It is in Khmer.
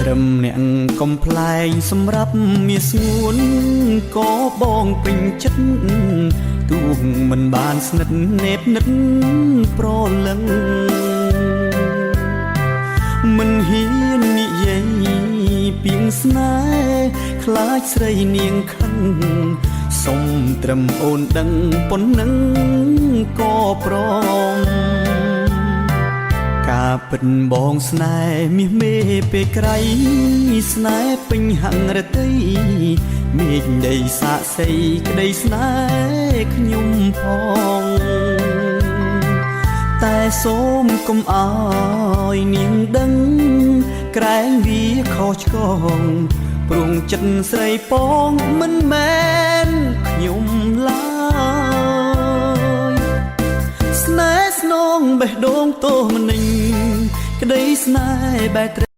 ត្រឹមអ្នកកំប្លែងសម្រាប់មាសស្ងួនក៏បងពេញចិត្តទូមិនបានស្និទ្ធនេតនិតប្រលឹងមិនហ៊ាននិយាយពីងស្នេហ៍ខ្លាចស្រីនាងខឹងសុំត្រឹមអូនដឹងប៉ុណ្ណឹងក៏ព្រមការពិតបងស្នេហ៍មាសមេពេលក្រៃស្នេហ៍ពេញហង្រតីមេឃដីសាកសីក្តីស្នេហ៍ខ្ញុំផងតែសូមកុំអោយនាងដឹងក្រែងវាខុសឆ្គងព្រោះចិត្តស្រីពងមិនមែនខ្ញុំឡើយស្នេហ៍ស្នងបេះដូងទោសមនិញក្តីស្នេហ៍បែក